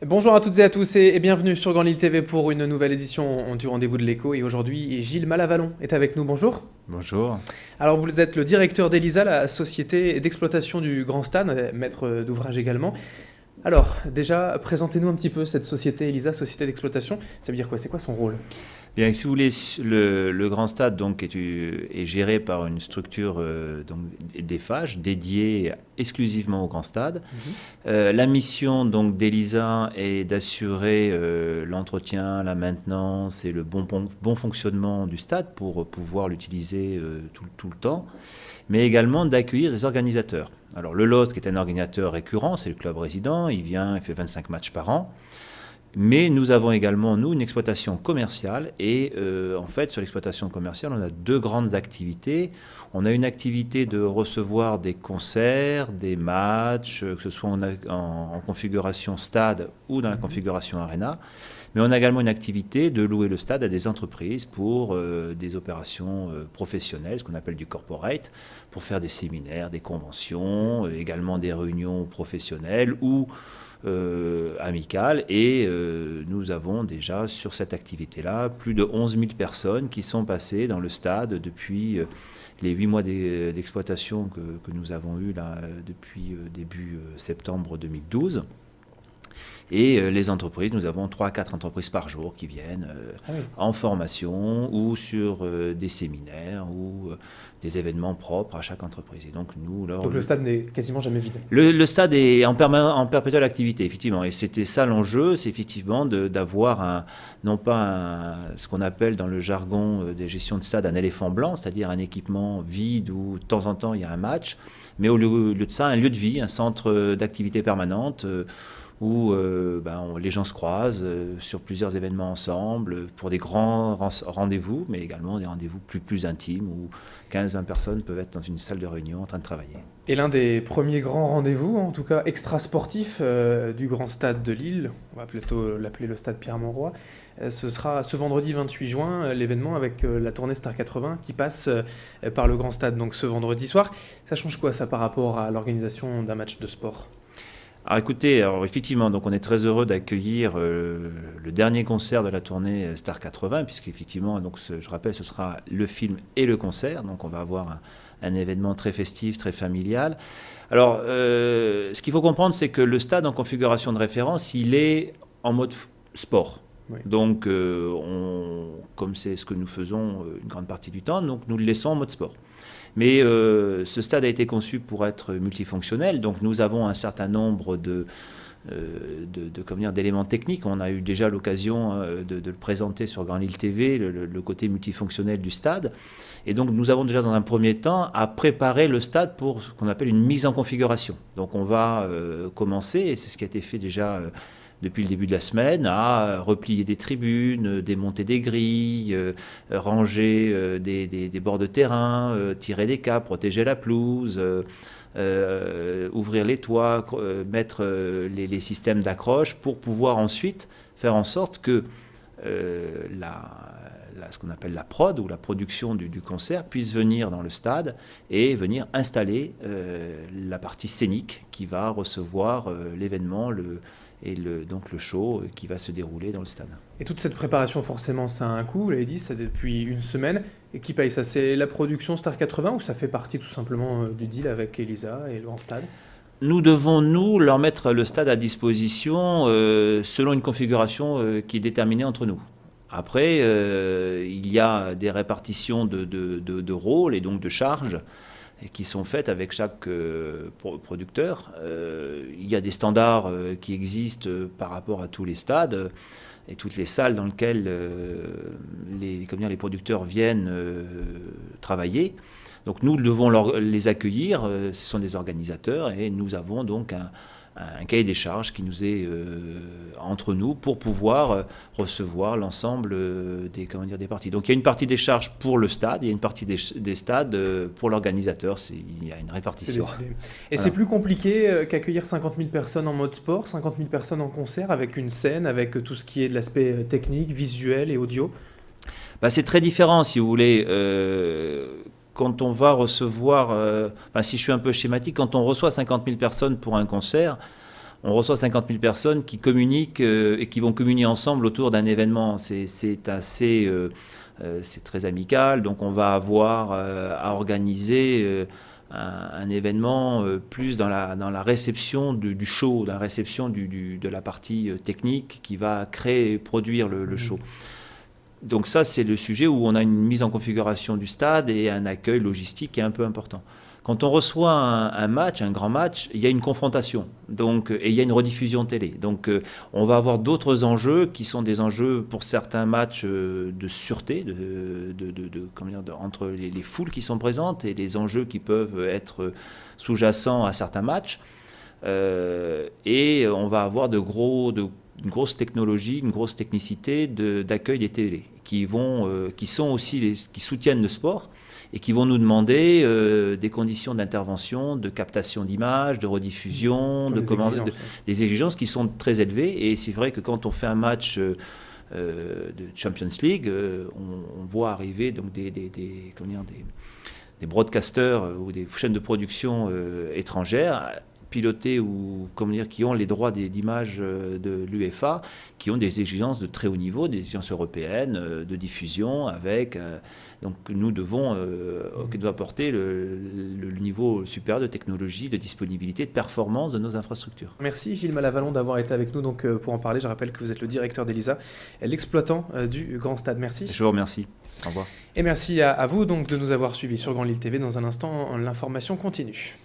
Bonjour à toutes et à tous et bienvenue sur Grand Lille TV pour une nouvelle édition du Rendez-vous de l'Écho. Et aujourd'hui, Gilles Malavallon est avec nous. Bonjour. Bonjour. Alors, vous êtes le directeur d'Elisa, la société d'exploitation du Grand Stade, maître d'ouvrage également. Alors, déjà, présentez-nous un petit peu cette société Elisa, société d'exploitation. Ça veut dire quoi? C'est quoi son rôle? Bien, si vous voulez, le Grand Stade donc, est géré par une structure donc, d'EFAGE dédiée exclusivement au Grand Stade. La mission donc, d'Elisa est d'assurer l'entretien, la maintenance et le bon fonctionnement du stade pour pouvoir l'utiliser tout le temps, mais également d'accueillir des organisateurs. Alors le LOSC est un organisateur récurrent, c'est le club résident, il vient, il fait 25 matchs par an. Mais nous avons également, nous, une exploitation commerciale. Et en fait, sur l'exploitation commerciale, on a deux grandes activités. On a une activité de recevoir des concerts, des matchs, que ce soit en configuration stade ou dans la configuration arena. Mais on a également une activité de louer le stade à des entreprises pour des opérations professionnelles, ce qu'on appelle du corporate, pour faire des séminaires, des conventions, également des réunions professionnelles ou amicale, et nous avons déjà sur cette activité-là plus de 11 000 personnes qui sont passées dans le stade depuis les 8 mois d'exploitation que nous avons eu là depuis début septembre 2012. Et les entreprises, nous avons 3 à 4 entreprises par jour qui viennent en formation ou sur des séminaires ou des événements propres à chaque entreprise. Et donc, donc le stade n'est quasiment jamais vide. Le stade est en perpétuelle activité, effectivement. Et c'était ça l'enjeu, c'est effectivement d'avoir non pas ce qu'on appelle dans le jargon des gestions de stade un éléphant blanc, c'est-à-dire un équipement vide où de temps en temps il y a un match, mais au lieu de ça, un lieu de vie, un centre d'activité permanente où les gens se croisent sur plusieurs événements ensemble, pour des grands rendez-vous, mais également des rendez-vous plus intimes, où 15-20 personnes peuvent être dans une salle de réunion en train de travailler. Et l'un des premiers grands rendez-vous, en tout cas extra-sportifs du Grand Stade de Lille, on va plutôt l'appeler le Stade Pierre-Mauroy, ce sera ce vendredi 28 juin, l'événement avec la tournée Star 80 qui passe par le Grand Stade, donc ce vendredi soir. Ça change quoi ça par rapport à l'organisation d'un match de sport ? Alors écoutez, effectivement, donc on est très heureux d'accueillir le dernier concert de la tournée Star 80, puisqu'effectivement, donc je rappelle, ce sera le film et le concert, donc on va avoir un événement très festif, très familial. Alors, ce qu'il faut comprendre, c'est que le stade en configuration de référence, il est en mode sport. Oui. Donc, comme c'est ce que nous faisons une grande partie du temps, donc nous le laissons en mode sport. Mais ce stade a été conçu pour être multifonctionnel, donc nous avons un certain nombre d'éléments techniques. On a eu déjà l'occasion de le présenter sur Grand Lille TV, le côté multifonctionnel du stade. Et donc nous avons déjà dans un premier temps à préparer le stade pour ce qu'on appelle une mise en configuration. Donc on va commencer, et c'est ce qui a été fait déjà depuis le début de la semaine, à replier des tribunes, démonter des grilles, ranger des bords de terrain, tirer des câbles, protéger la pelouse, ouvrir les toits, mettre les systèmes d'accroche pour pouvoir ensuite faire en sorte que ce qu'on appelle la prod ou la production du concert puisse venir dans le stade et venir installer la partie scénique qui va recevoir l'événement, donc le show qui va se dérouler dans le stade. Et toute cette préparation, forcément, ça a un coût, vous l'avez dit, c'est depuis une semaine. Et qui paye ça? C'est la production Star 80 ou ça fait partie tout simplement du deal avec Elisa et le Grand Stade? Nous devons, leur mettre le stade à disposition selon une configuration qui est déterminée entre nous. Après, il y a des répartitions de rôles et donc de charges qui sont faites avec chaque producteur. Il y a des standards qui existent par rapport à tous les stades et toutes les salles dans lesquelles les producteurs viennent travailler. Donc nous devons les accueillir, ce sont des organisateurs, et nous avons donc un cahier des charges qui nous est entre nous pour pouvoir recevoir l'ensemble des parties. Donc il y a une partie des charges pour le stade, il y a une partie des stades pour l'organisateur, il y a une répartition. Et c'est plus compliqué qu'accueillir 50 000 personnes en mode sport, 50 000 personnes en concert, avec une scène, avec tout ce qui est de l'aspect technique, visuel et audio? C'est très différent, si vous voulez. Quand on va recevoir, si je suis un peu schématique, quand on reçoit 50 000 personnes pour un concert, on reçoit 50 000 personnes qui communiquent et qui vont communier ensemble autour d'un événement. C'est très amical, donc on va avoir à organiser un événement plus dans la réception du show, dans la réception de la partie technique qui va créer et produire le show. Donc ça, c'est le sujet où on a une mise en configuration du stade et un accueil logistique qui est un peu important. Quand on reçoit un match, un grand match, il y a une confrontation et il y a une rediffusion télé. Donc on va avoir d'autres enjeux qui sont des enjeux pour certains matchs de sûreté, entre les foules qui sont présentes et les enjeux qui peuvent être sous-jacents à certains matchs. Et on va avoir une grosse technologie, une grosse technicité d'accueil des télés qui soutiennent le sport et qui vont nous demander des conditions d'intervention, de captation d'images, de rediffusion, des exigences qui sont très élevées. Et c'est vrai que quand on fait un match de Champions League, on voit arriver donc des broadcasters ou des chaînes de production étrangères pilotés ou qui ont les droits d'image de l'UEFA, qui ont des exigences de très haut niveau, des exigences européennes de diffusion, donc nous devons qui doit apporter le niveau supérieur de technologie, de disponibilité, de performance de nos infrastructures. Merci Gilles Malavallon d'avoir été avec nous donc, pour en parler. Je rappelle que vous êtes le directeur d'Elisa, l'exploitant du Grand Stade. Merci. Je vous remercie. Au revoir. Et merci à vous donc de nous avoir suivis sur Grand Lille TV. Dans un instant, l'information continue.